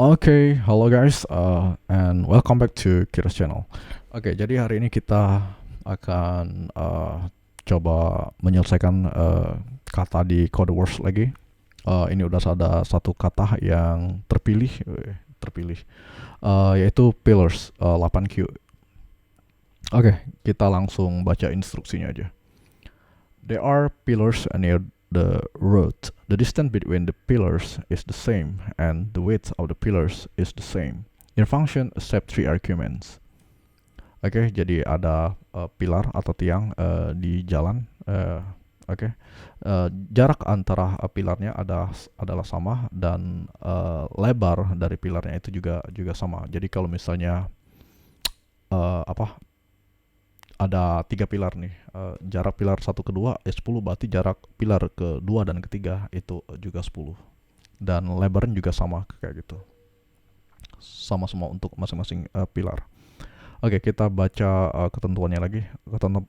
Oke, halo guys, and welcome back to Kira's channel. Oke, jadi hari ini kita akan coba menyelesaikan kata di Code Wars lagi. Ini udah ada satu kata yang terpilih, yaitu pillars 8Q. Oke, kita langsung baca instruksinya aja. There are pillars near the road. The distance between the pillars is the same, and the width of the pillars is the same. Your function accept three arguments. Oke, jadi ada pilar atau tiang di jalan. Oke, jarak antara pilarnya adalah sama dan lebar dari pilarnya itu juga sama. Jadi kalau misalnya apa ada tiga pilar nih, jarak pilar satu ke dua 10, berarti jarak pilar kedua dan ketiga itu juga 10, dan lebarnya juga sama kayak gitu, sama semua untuk masing-masing pilar. Oke, kita baca ketentuannya lagi.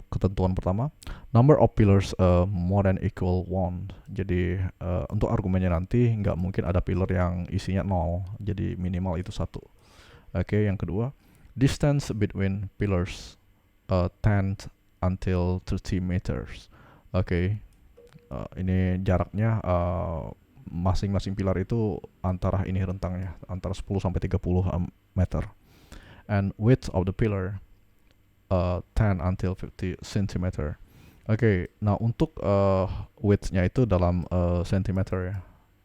Ketentuan pertama, number of pillars more than equal one. Jadi untuk argumennya nanti nggak mungkin ada pilar yang isinya 0, jadi minimal itu satu. Oke, yang kedua, distance between pillars 10 until 30 meters. Oke, ini jaraknya masing-masing pilar itu antara ini rentangnya antara 10 sampai 30 meter. And width of the pillar 10 until 50 centimeter. Oke, nah untuk width-nya itu dalam centimeter ya.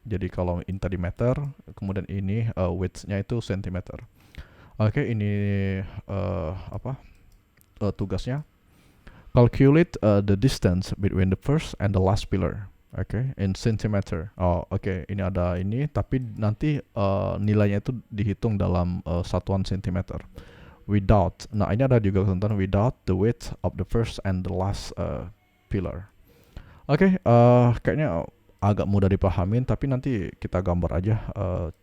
Jadi kalau ini tadi meter, kemudian ini width-nya itu centimeter. Oke, ini tugasnya. Calculate the distance between the first and the last pillar. Oke, in centimeter. Oh, oke, ini ada ini, tapi nanti nilainya itu dihitung dalam satuan centimeter. Without, nah ini ada juga ketentuan without the width of the first and the last pillar. Oke, kayaknya agak mudah dipahamin, tapi nanti kita gambar aja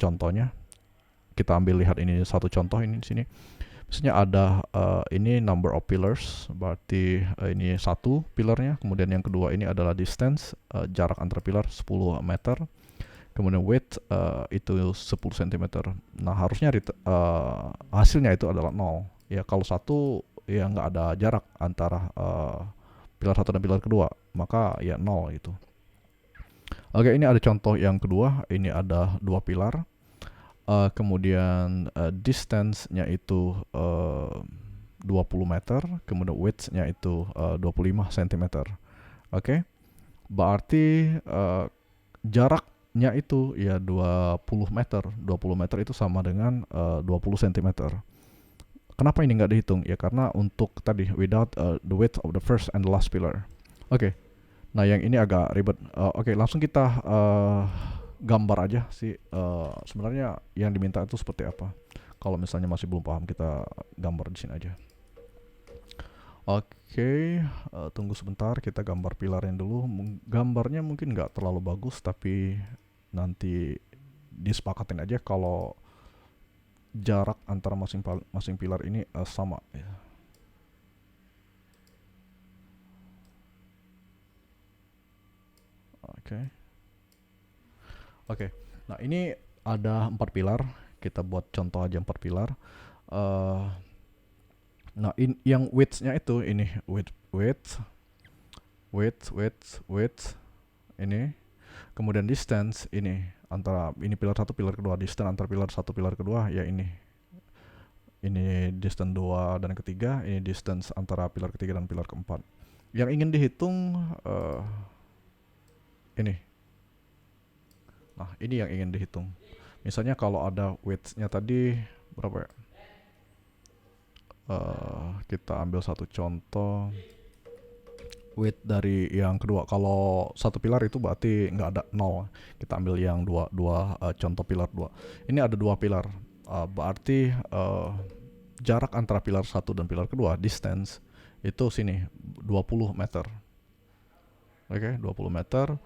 contohnya. Kita ambil lihat ini satu contoh ini di sini. Misalnya ada ini number of pillars, berarti ini satu pilarnya. Kemudian yang kedua ini adalah distance, jarak antara pilar 10 meter. Kemudian width itu 10 cm. Nah harusnya hasilnya itu adalah 0. Ya kalau satu ya nggak ada jarak antara pilar satu dan pilar kedua, maka ya 0 itu. Oke, ini ada contoh yang kedua. Ini ada dua pilar. Kemudian distance-nya itu 20 meter, kemudian width-nya itu 25 cm. Oke, berarti jaraknya itu ya 20 meter. 20 meter itu sama dengan 20 cm. Kenapa ini nggak dihitung? Ya karena untuk tadi without the width of the first and the last pillar. Oke, nah yang ini agak ribet. Oke, langsung kita gambar aja sih. Sebenarnya yang diminta itu seperti apa. Kalau misalnya masih belum paham, kita gambar di sini aja. Oke, tunggu sebentar, kita gambar pilarnya dulu. Gambarnya mungkin nggak terlalu bagus, tapi nanti disepakatin aja kalau jarak antara masing pilar ini sama. Oke. Oke, nah ini ada 4 pilar. Kita buat contoh aja 4 pilar. Nah yang width-nya itu ini width ini. Kemudian distance ini antara ini pilar satu pilar kedua, distance antara pilar satu pilar kedua ya ini. Ini distance 2 dan ketiga, ini distance antara pilar ketiga dan pilar keempat. Yang ingin dihitung ini. Nah, ini yang ingin dihitung. Misalnya kalau ada width-nya tadi berapa ya? Kita ambil satu contoh. Width dari yang kedua. Kalau satu pilar itu berarti nggak ada 0. Kita ambil yang dua contoh pilar 2. Ini ada dua pilar. Berarti jarak antara pilar satu dan pilar kedua, distance, itu sini 20 meter. Oke, 20 meter.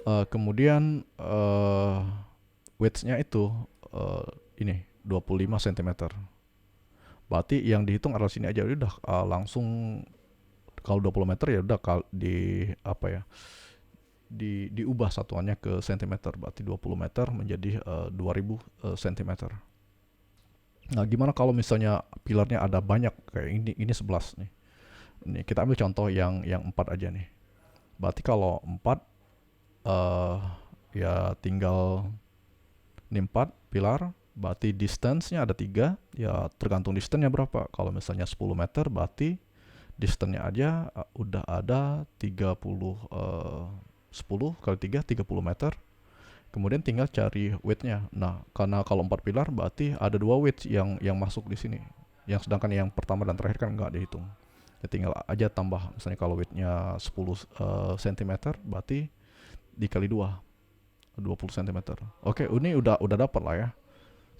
Kemudian width-nya itu ini 25 cm. Berarti yang dihitung adalah sini aja, udah langsung. Kalau 20 meter ya udah di apa ya, diubah satuannya ke sentimeter, berarti 20 meter menjadi 2000 sentimeter. Nah, gimana kalau misalnya pilarnya ada banyak kayak ini 11 nih. Ini kita ambil contoh yang 4 aja nih. Berarti kalau 4 eh ya tinggal ini 4 pilar, berarti distance-nya ada 3, ya tergantung distance-nya berapa. Kalau misalnya 10 meter berarti distance-nya aja udah ada 30 10 kali 3 30 meter. Kemudian tinggal cari width-nya. Nah, karena kalau 4 pilar berarti ada 2 width yang masuk di sini. Yang sedangkan yang pertama dan terakhir kan nggak dihitung. Ya tinggal aja tambah. Misalnya kalau width-nya 10 cm berarti dikali 2 20 cm. Oke, ini udah dapat lah ya.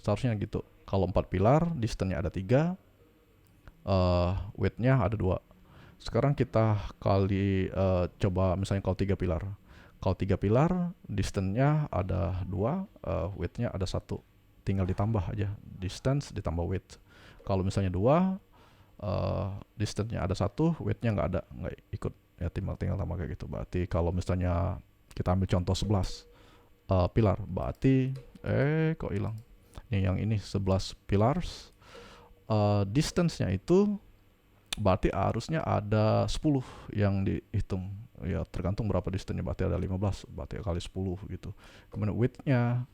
Seharusnya gitu. Kalau 4 pilar, distance-nya ada 3, width-nya ada 2. Sekarang kita kali coba misalnya kalau 3 pilar. Kalau 3 pilar, distance-nya ada 2, width-nya ada 1. Tinggal ditambah aja, distance ditambah width. Kalau misalnya 2, distance-nya ada 1, width-nya nggak ikut. Ya tinggal tambah kayak gitu. Berarti kalau misalnya kita ambil contoh 11 pilar, berarti kok hilang. Yang ini 11 pillars, distance-nya itu berarti harusnya ada 10 yang dihitung. Ya tergantung berapa distance-nya, berarti ada 15, berarti kali 10 gitu. Kemudian width-nya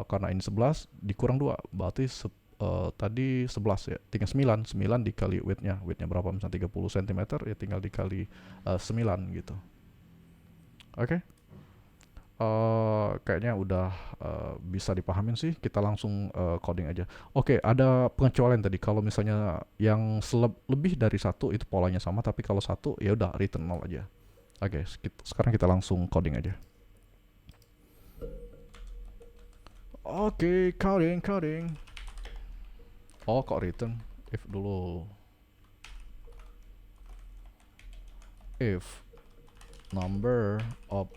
karena ini 11 dikurang 2, berarti tadi 11 ya, tinggal 9 dikali width-nya. Width-nya berapa? Misalnya 30 cm, ya tinggal dikali 9 gitu. Oke. Kayaknya udah bisa dipahamin sih. Kita langsung coding aja. Oke, ada pengecualian tadi. Kalau misalnya yang lebih dari 1 itu polanya sama, tapi kalau 1 ya udah return 0 aja. Oke, sekarang kita langsung coding aja. Oke, coding. Oh, kok return? If dulu. If number of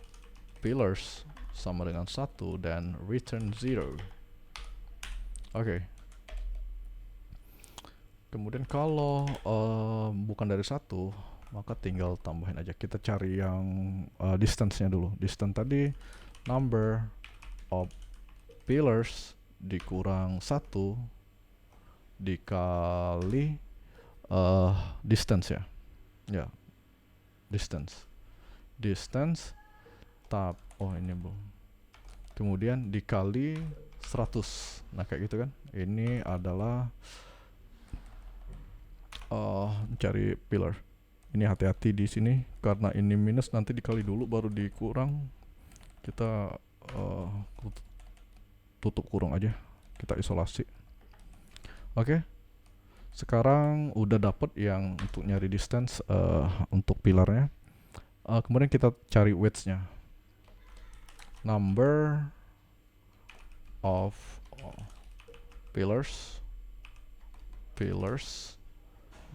pillars sama dengan 1 dan return 0. Oke. Kemudian kalau bukan dari 1, maka tinggal tambahin aja. Kita cari yang distance-nya dulu. Distance tadi number of pillars dikurang 1 dikali distance ya. Ya, distance. Oh ini belum. Kemudian dikali 100. Nah kayak gitu kan. Ini adalah cari pillar. Ini hati-hati di sini karena ini minus, nanti dikali dulu baru dikurang. Kita tutup kurung aja. Kita isolasi. Oke. Sekarang udah dapet yang untuk nyari distance untuk pilarnya. Kemudian kita cari width-nya. Number of pillars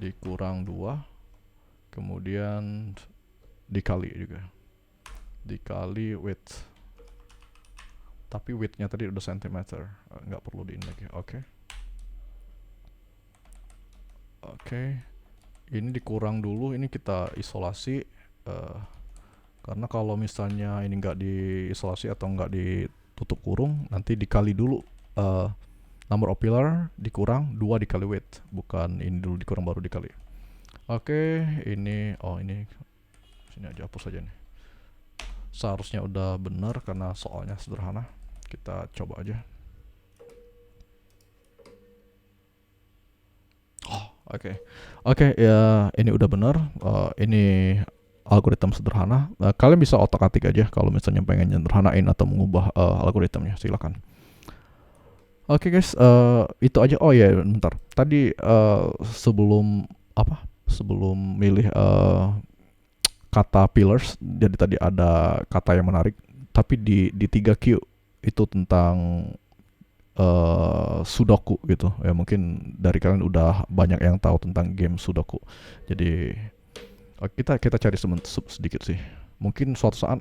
dikurang 2, kemudian dikali juga, dikali width. Tapi width-nya tadi udah centimeter, nggak perlu di ini lagi. Oke. Ini dikurang dulu, ini kita isolasi. Karena kalau misalnya ini nggak diisolasi atau nggak ditutup kurung, nanti dikali dulu number of pillar dikurang 2 dikali width, bukan ini dulu dikurang baru dikali. Oke, ini sini aja, hapus aja nih. Seharusnya udah benar karena soalnya sederhana. Kita coba aja. Oke, ya ini udah benar. Ini algoritma sederhana. Kalian bisa otak-atik aja kalau misalnya pengen sederhanain atau mengubah algoritmnya, silakan. Oke guys, itu aja. Oh ya, bentar. Tadi sebelum milih kata pillars, jadi tadi ada kata yang menarik. Tapi di 3Q itu tentang Sudoku gitu. Ya mungkin dari kalian udah banyak yang tahu tentang game Sudoku. Jadi kita cari sedikit sih. Mungkin suatu saat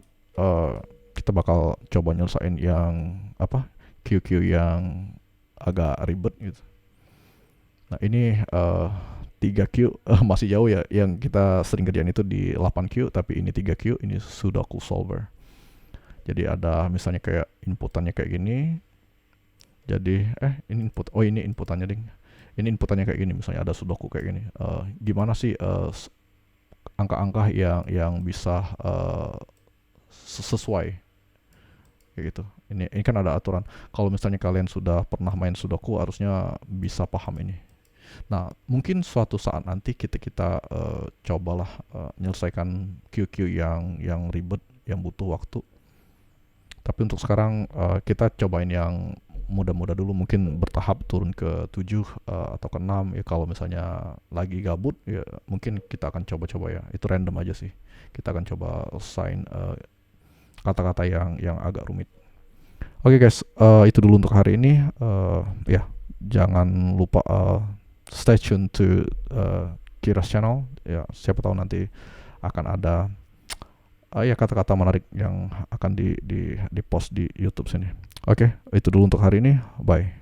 kita bakal coba nyelesain yang QQ yang agak ribet gitu. Nah ini 3Q masih jauh ya. Yang kita sering kerjain itu di 8Q, tapi ini 3Q, ini Sudoku solver. Jadi ada misalnya kayak inputannya kayak gini. Jadi ini input. Oh, ini inputannya ding. Ini inputannya kayak gini. Misalnya ada sudoku kayak gini. Gimana sih angka-angka yang bisa sesuai kayak gitu. Ini kan ada aturan. Kalau misalnya kalian sudah pernah main sudoku, harusnya bisa paham ini. Nah, mungkin suatu saat nanti kita cobalah menyelesaikan QQ yang ribet, yang butuh waktu. Tapi untuk sekarang kita cobain yang mudah-mudah dulu, mungkin bertahap turun ke 7 atau ke 6 ya. Kalau misalnya lagi gabut ya mungkin kita akan coba-coba ya. Itu random aja sih. Kita akan coba assign kata-kata yang agak rumit. Oke guys, itu dulu untuk hari ini. Ya, jangan lupa stay tune to Kira's channel. Ya, siapa tahu nanti akan ada ya kata-kata menarik yang akan di post di YouTube sini. Oke, itu dulu untuk hari ini. Bye.